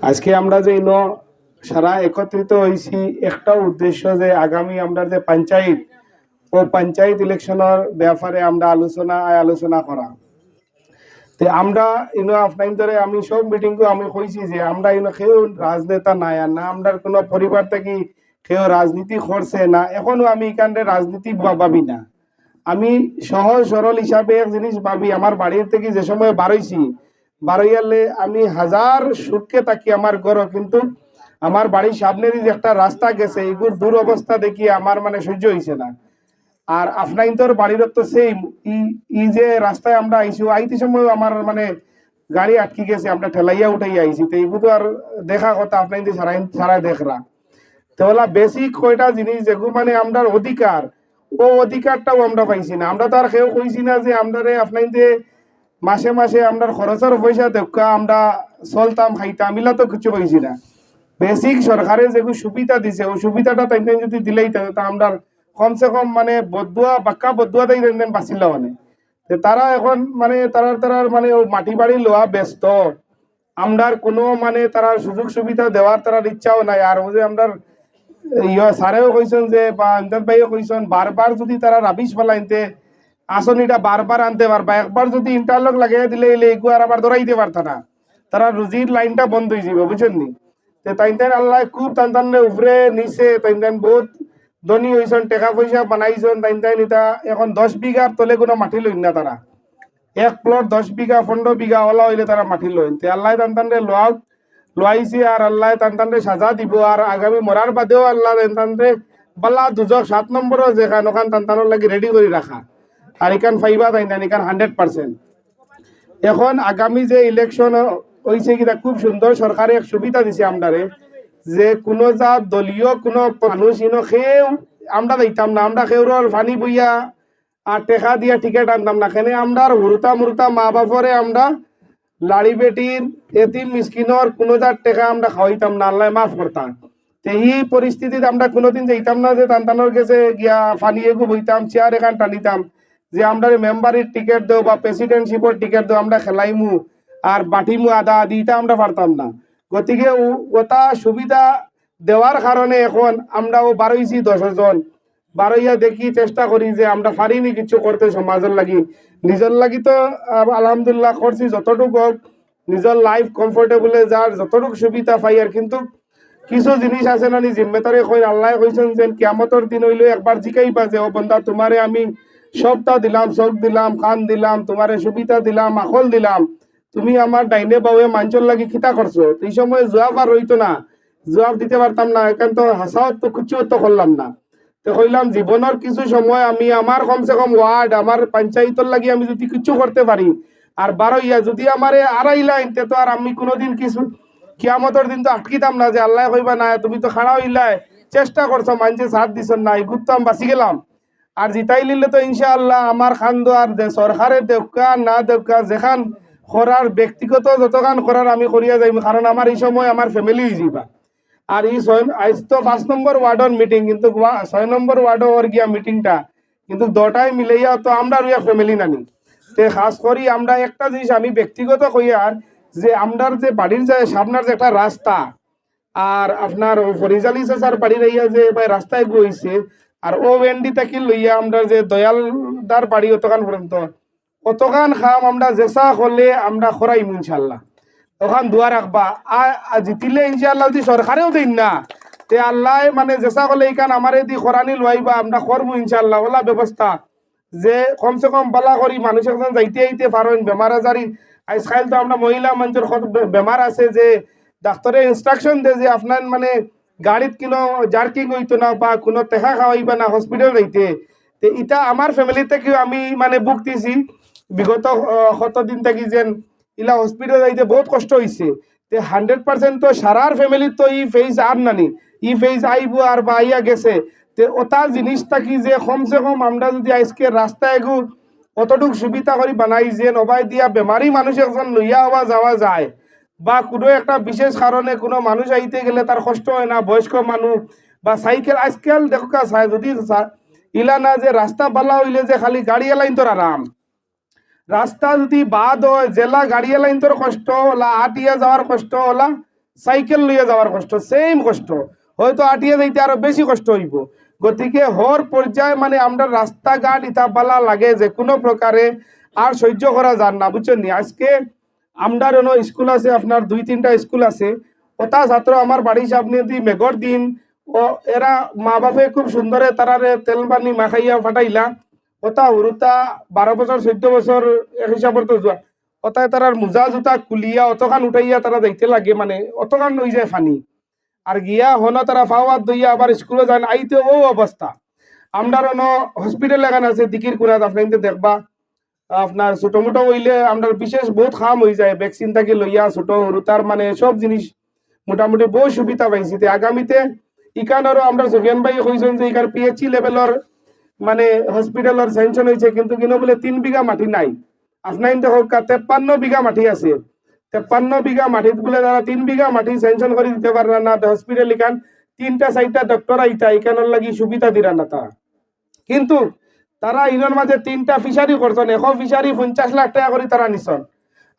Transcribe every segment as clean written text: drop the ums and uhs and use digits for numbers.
আজকে আমরা যে সারা একত্রিত হয়েছি একটা উদ্দেশ্য যে আগামী আমরা যে পঞ্চায়েত ও পঞ্চায়েত ইলেকশনের ব্যাপারে আমরা আলোচনা করা। তো আমরা আপনার ধরে আমি সব মিটিং আমি কইছি যে আমরা কেউ রাজনেতা নাই, আর না আমরা কোনো পরিবার থেকে কেউ রাজনীতি করছে না, এখনো আমি এখানে রাজনীতি ভাবি না। আমি সহজ সরল হিসাবে এক জিনিস ভাবি, আমার বাড়ির থেকে যে সময় বারোইয়ালে আমি হাজার সুখকে থাকি আমার ঘর, কিন্তু আমার বাড়ির সামনেরই যে একটা রাস্তা গেছে এগুর দূর অবস্থা দেখি আমার মানে সহ্য হয়েছে না। আর আপনার বাড়ির তো সেম ই যে রাস্তায় আমরা আইতে সময় আমার মানে গাড়ি আটকে গেছে, আমরা ঠেলাইয়া উঠাইয়া আইছি। তো এইগুলো তো আর দেখা কথা আপনাদের সারাই দেখরা। তো ওলা বেসিক কয়টা জিনিস যেগুলো মানে আমরা অধিকার, ও অধিকারটাও আমরা পাইছি না। আমরা তো আর কেউ কইছি না যে আমরা আপনাদের মাসে মাসে আমরা খরচের পয়সা দেখা আমরা চলতাম খাইতাম, এগুলা তো কিছু পাইছি না। বেসিক সরকারে যেগুলো সুবিধা দিছে ওই সুবিধাটা তাই যদি দিলেই তা আমরা কমসে কম মানে বাক্কা বদুয়াতেই বাঁচিল মানে। তারা এখন মানে তারার মানে মাটি বাড়ি লোয়া ব্যস্ত, আমরার কোনো মানে তারা সুযোগ সুবিধা দেওয়ার তার ইচ্ছাও নাই। আর ওই যে আমরা স্যারেও কইছেন যে বা ইমদাদ ভাইও কইছেন বারবার যদি তারা রাবিশ ফেলাইতে আসনিটা বারবার আনতে পারবা, একবার যদি ইন্টারলক লাগিয়ে দিলে এগু আর আবার ধরাইতে পারত না, তারা রুজির লাইনটা বন্ধ হয়ে যাবে, বুঝছেন নি? তাই আল্লাহ খুব টান উপরে নিচে তাই বহুত ধনী হয়েছেন, টাকা পয়সা বানাইছেন। তাই এটা এখন 10 বিঘার তলে কোনো মাটি লইন না তারা, এক প্লট 10 বিঘা 15 বিঘা ওলা হইলে তারা মাটি লইন। আল্লাহ টান লোয়াইছে আর আল্লাহ টান সাজা দিব। আর আগামী মরার বাদেও আল্লাহ টান বাল্লা দুজক 7 নম্বরও যেখান ওখান টান লাগি রেডি করে রাখা। আর এখান ফাইবা তাই না এখান 100%। এখন আগামী যে ইলেকশন হয়েছে কিনা খুব সুন্দর সরকারে এক সুবিধা দিছে আমরারে, যে কোনো যা দলীয় কোনো মানুষ কেউ আমরা দিতাম না, আমরা কেউ ফানি বইয়া আর টেকা দিয়া টিকিট আনতাম না। কেন আমরা হুরুতা মুরুতা মা বাপরে আমরা লাড়ি বেটির এতিম মিসকিনর কোনো যার টেকা আমরা খাওয়াইতাম না, আল্লাহ মাফ করতাম। এই পরিস্থিতিতে আমরা কোনোদিন যাইতাম না যে টানটানোর কাছে গিয়া ফানি এগু বইতাম, চেয়ার এখান টানিতাম যে আমরা মেম্বারের টিকিট দেও বা প্রেসিডেন্টশিপের টিকিট দেও আমরা খেলাইমু আর বাটিমু আদা আদিটা আমরা পারতাম না। গতিকে ওটা সুবিধা দেওয়ার কারণে এখন আমরাও বারোইছি 10 জন বারোইয়া দেখি চেষ্টা করি যে আমরা পারিনি কিছু করতে সমাজের লাগি, নিজের লাগি তো আলহামদুলিল্লাহ করছি যতটুকু হোক, নিজের লাইফ কমফোর্টেবলে যার যতটুকু সুবিধা পাই। আর কিন্তু কিছু জিনিস আছে না জিম্মেদারি কই আল্লাহ কইছেন যে কিয়ামতের দিন হইলে একবার জিকাইবা যে ও বন্দা তোমারে আমি সবটা দিলাম, চোখ দিলাম, কান দিলাম, তোমারে সুবিধা দিলাম, আকল দিলাম, তুমি আমার ডাইনে বাউে মাঞ্চল লাগি খিতা করছো। এই সময় জবাব আর হইতো না, জবাব দিতে পারতাম না, এখন তো হাসাও তো কিছু তো করলাম না। তো কইলাম জীবনের কিছু সময় আমি আমার কমসে কম ওয়ার্ড আমার পঞ্চায়েতের লাগি আমি যদি কিছু করতে পারি আর বারোইয়া যদি আমারে আড়াইলাইন তো আর আমি কোনোদিন কিছু কিয়ামতের দিন তো আটকিতাম না যে আল্লাহ কইবা না তুমি তো খাড়া হইলাই চেষ্টা করছো মানুষে সাথ দিছ না, এগুলো তো আমি বাঁচি গেলাম। আর জিতাই নিলে তো ইনশাআল্লাহ আমার খান্দো আর সরকারের দেউকা না দেউকা যেখান করার ব্যক্তিগত যতখান করার আমি করিয়া যাইব, কারণ আমার এই সময় আমার ফ্যামিলি যাইবা। আর এই আজ তো 5 নম্বর ওয়ার্ডর মিটিং, কিন্তু 6 নম্বর ওয়ার্ডর গিয়া মিটিংটা কিন্তু দুটাই মিলাইয়া তো আমরা রুইয়া ফ্যামিলি নানি। তে খাস করি আমরা একটা জিনিস আমি ব্যক্তিগত কইয়ার যে আমরার যে বাড়ির যে সামনের যে একটা রাস্তা আর আপনার ফরিজালি স্যার বাড়ি রইয়া যে রাস্তায় গইছে আর ও এন্ডি তাকি লইয়া আমরা যে দয়ালদার বাড়ি অতখান পর্যন্ত অতখান খাম আমরা জেসা হলে আমরা খরাইম ইনশাল্লাহ। তখন দোয়া রাখবা জিতিলে ইনশাল্লাহ যদি সরকারেও দিন না তে আল্লাহ মানে জেসা হলে এইখান আমারে দি খরানি লইবা আমরা করবো ইনশাল্লাহ ওলা ব্যবস্থা যে কমসে কম বালা করি মানুষ একজন যাইতে আইতে পারেন। বেমার আজারি আজকাল তো আমরা মহিলা মানুষের বেমার আছে যে ডাক্তারে ইনস্ট্রাকশন দেয় যে আপনার মানে গাড়িত কোনো জার্কিং হইতো না বা কোনো টেকা খাওয়াইবা না হসপিটাল যাইতে। তো এটা আমার ফ্যামিলি থেকেও আমি মানে বুক দিছি বিগত কতদিন থাকি যেন ইলা হসপিটাল যাইতে বহুত কষ্ট হয়েছে। তে 100% তো সারার ফ্যামিলির তো ই ফেজ আর নানি ই ফেজ আইব আর বা আইয়া গেছে। তে ওটা জিনিস থাকি যে কমসে কম আমরা যদি আজকে রাস্তায় এগু কতটুকু সুবিধা করে বানাই যে নবাই দিয়া বেমারি মানুষ একজন লইয়া হওয়া যাওয়া যায় বা কোনো একটা বিশেষ কারণে কোনো মানুষ আইতে গেলে তার কষ্ট হয় না, বয়স্ক মানুষ বা সাইকেল আজকাল দেখো যদি ইলা না যে রাস্তা বালা হইলে যে খালি গাড়ি এলাইন তোর আরাম, রাস্তা যদি বাদ হয় জেলা গাড়ি এলাইন তোর কষ্ট ওলা আটিয়া যাওয়ার কষ্ট ওলা সাইকেল লইয়া যাওয়ার কষ্ট, সেম কষ্ট, হয়তো আটিয়া যাইতে আরো বেশি কষ্ট হইব। গতিকে হর পর্যায়ে মানে আমরা রাস্তাঘাট ইতাপালা লাগে যে কোনো প্রকারে আর সহ্য করা যান না, বুঝছেন নি। আজকে আমরা স্কুল আছে, আপনার 2-3টা স্কুল আছে, ওটা ছাত্র আমার বাড়ি সামনে দি মেঘর দিন ও এরা মা বাপে খুব সুন্দরে তারারে তেল পানি মাখাইয়া ফাটাইলা, ওটা উরুতা 12 বছর 14 বছর এক হিসাবর তো যোৱা, ওটাই তারার মোজা জুতা কুলিয়া অতখান উঠাইয়া তারা যাইতে লাগে, মানে অতখান লই যায় ফানি। আর গিয়া হন তারা ফাওয়াত দইয়া আবার স্কুলে যান, আইতে ও অবস্থা। আমরা হসপিটাল এখানে আছে দিকির কুনাত, আপনি দেখবা আপনার ছোট মোটো হইলে আমরা বিশেষ বহুত খাম হয়ে যায়, ভ্যাকসিন থেকে লইয়া ছোট সরু তার মানে সব জিনিস মোটামুটি বহু সুবিধা পাইছি। আগামীতে ইকানোরও আমরা সুফিয়ান ভাই কইছেন যে ইকার পিএইচসি লেভেলের মানে হসপিটালের স্যাংশন হয়েছে, কিন্তু কিনো বলে 3 বিঘা মাটি নাই। আপনার দেখো 53 বিঘা মাটি আছে, 53 বিঘা মাটিত বলে তারা 3 বিঘা মাটি স্যাংশন করে দিতে পারে না। হসপিটাল ইকান 3টা-4টা ডক্টর আইতা ইকানোর লাগি সুবিধা দিরা না তারা, কিন্তু তারা ইনোর মাঝে 3টা ফিশারি করছেন, এখন ফিশারি 50 লাখ টাকা করে তারা নিছন।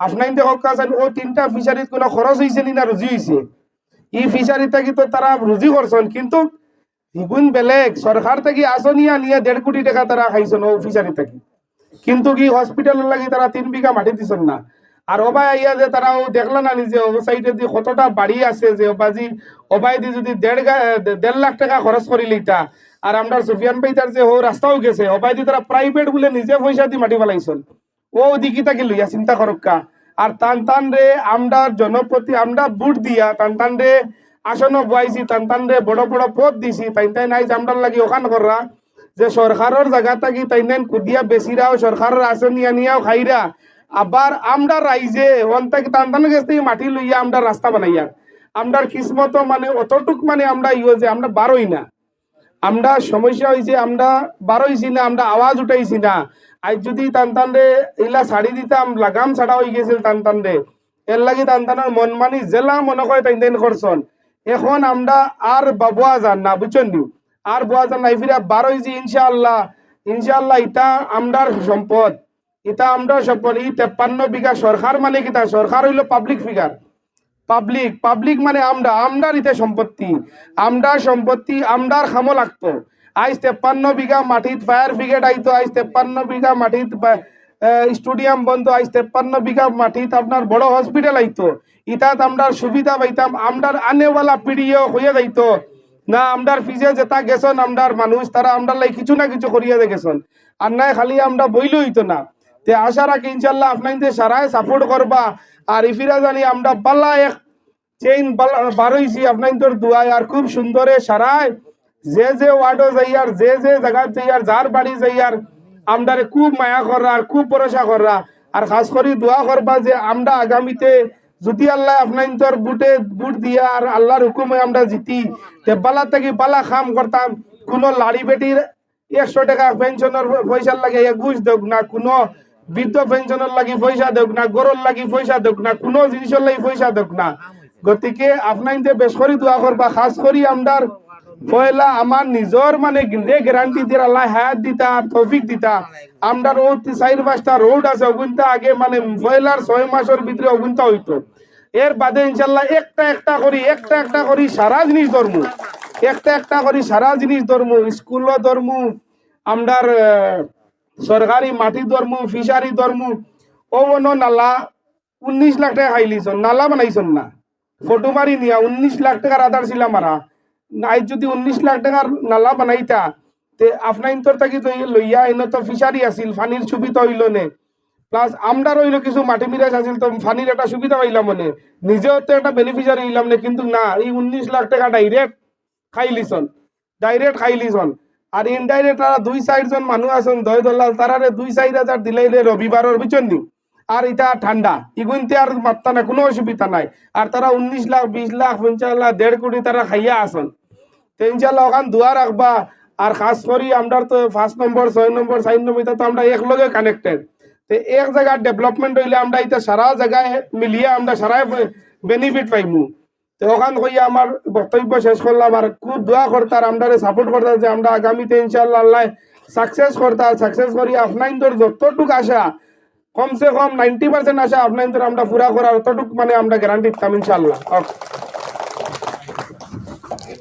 আপনার দেখো ও 3টা ফিশারিত কোনো খরচ হয়েছে নি না রুজি হয়েছে, ই ফিশারি থেকে তো তারা রুজি করছেন, কিন্তু হিগুন বেলেগ সরকার থেকে আসনিয়া নিয়ে 1.5 কোটি টাকা তারা খাইছেন ও ফিশারি থেকে, কিন্তু কি হসপিটালের লাগি তারা 3 বিঘা মাটি দিছেন না। আর ওবাই আইয়া যে তারাও দেখলো না নিজে ও সাইডে দিয়ে কতটা বাড়ি আছে, যে ওবাজি ওবাই দি যদি 1.5 লাখ টাকা খরচ করি লইতা, আর আমরা সুফিয়ান ভাই তার যে ও রাস্তাও গেছে ওবাই দি তারা প্রাইভেট বলে নিজে পয়সা দিয়ে মাটি ফেলাইছেন, ও দিকি তাকে লইয়া চিন্তা করক্কা। আর টান রে আমরা জনপ্রতি আমরা বুট দিয়া টান রে আসনও বয়াইছি, টান রে বড় বড় পদ দিছি, তাই নাই যে আমরা লাগি ওখান কররা যে সরকারের জায়গা থাকি তাই কুদিয়া বেশিরাও সরকারের আসনি আনিয়াও খাইরা, আবার আমরা রাইজে অন্তাকে টান গেছে মাটি লইয়া আমরা রাস্তা বানাইয়া, আমরার কিসমত মানে অতটুক মানে আমরা যে আমরা বারোই না, আমরা সমস্যা হয়েছে আমরা বারোইছি না, আমরা আওয়াজ উঠাইছি না। আজ যদি টান রে এলা ছাড়ি দিতাম লাগাম ছাড়া হয়ে গেছিল টান রে, এর লাগি টানের মন মানি জেলা মনে করে তাই করছন। এখন আমরা আর বোয়া যান না, বুঝছেন নি, আর বোয়া যান না, ফিরা বারোইছি ইনশাআল্লাহ। ইটা আমরার সম্পদ, এটা আমরা সম্পদ। এই 53 বিঘা সরকার মানে কিতা, সরকার হইলো পাবলিক ফিগার, পাবলিক মানে আমরার ইতে সম্পত্তি, আমরার খামো লাগতো। আজ 53 বিঘা মাটিত ফায়ার ব্রিগেড আইতো, আজ 53 বিঘা মাটিত স্টেডিয়াম বন্ধ, আজ 53 বিঘা মাটিত আপনার বড় হসপিটাল আইতো, ইটাত আমরা সুবিধা পাইতাম, আমরার আনেওয়ালা পিড়িও হইয়া যাইতো না। আমরার ফিজে যেটা গেছন আমরার মানুষ তারা আমরা লাই কিছু না কিছু করিয়া গেছন, আর নাই খালি আমরা বইল হইতো না। তে আশা রাখি ইনশাল্লাহ আপনাদের সারাই সাপোর্ট করবা, আর ইফিরা জানি আমরা পাল্লা এক চেইন বারোইছি আপনাদের দুয়ায়, আর খুব সুন্দরে সারাই যে ওয়ার্ডও যাইয়ার যে জায়গা যাইয়ার যার বাড়ি যাইয়ার আমরারে খুব মায়া কররা আর খুব ভরসা কররা, আর খাস করে দোয়া করবা যে আমরা আগামীতে যদি আল্লাহ আপনার বুট দিয়া আর আল্লাহর হুকুমে আমরা জিতি, তে বালা থেকে বালা খাম করতাম। কোনো লাড়ি বেটির 100 টাকা পেনশনের পয়সার লাগে ঘুষ দেখ না, কোনো বৃদ্ধ পেনশনের লাগি পয়সা দেখ না, গরুর লাগি পয়সা দেখ না, কোনো জিনিসের লাগি পয়সা দেখ না। গতিকে আপনাদের বেশ করে দোয়া করবা, খাস করি আমরার পয়লা আমার নিজর মানে গ্যারান্টি দিয়ে আল্লাহ হায়াত দিতা আর তৌফিক দিতা। আমরার ও 4-5টা রোড আছে ওগুনটা আগে মানে পয়লার 6 মাসের ভিতরে ওগুনটা হইতো, এর বাদে ইনশাল্লাহ একটা করি সারা জিনিস ধরমু, একটা করি সারা জিনিস ধরমু, স্কুলও ধরমু, আমরার সরকারি মাটি ধরমু, ফিশারি ধরমু। ও নালা 19 লাখ টাকা খাইলিছন, নালা বানাইছন না, ফটো মারি নিয়া 19 লাখ টাকার আধার ছিল মারা। আজ যদি 19 লাখ টাকার নালা বানাইতা, তে আপনার থাকি লইয়া এনে তো ফিশারি আছিল, ফানির সুবিধা হইল নে, প্লাস আমরা রইল কিছু মাটি মিরাজ আছিল, তো ফানির একটা সুবিধা পাইলাম মনে, নিজেও তো একটা বেনিফিশিয়ারি হইলাম না। কিন্তু না, এই 19 লাখ টাকা ডাইরেক্ট খাইলিছন। আর ইনডাইরেক্ট তারা 2-4 জন মানুষ আছেন দয় দলাল, তারারে 2-4 হাজার দিলাইলে রবিবারের বুঝছেন নি। আর এটা ঠান্ডা ইগুনতে আর মাত্রা না, কোনো অসুবিধা নাই। আর তারা 19 লাখ 20 লাখ 50 লাখ 1.5 কোটি তারা খাইয়া আসন। তো ইনশাল্লাহ ওখান দোয়া রাখবা। আর খাস করি আমরা তো 5 নম্বর 6 নম্বর 4 নম্বর তো আমরা একলগে কানেক্টেড। তো এক জায়গার ডেভেলপমেন্ট হইলে আমরা এটা সারা জায়গায় মিলিয়ে আমরা সারাই বেনিফিট পাইমু। তো ওখান কইয়া আমার বক্তব্য শেষ করলাম। আর খুব দোয়া করতার, আমরা সাপোর্ট করতার যে আমরা আগামীতে ইনশাল্লাহ আল্লাহ সাকসেস করতার, সাকসেস করি আপনাদের যতটুক আশা কমসে কম 90% আশা আপনাদের আমরা পুরা করার অতটুক মানে আমরা গ্যারান্টি দিতাম ইনশাল্লাহ।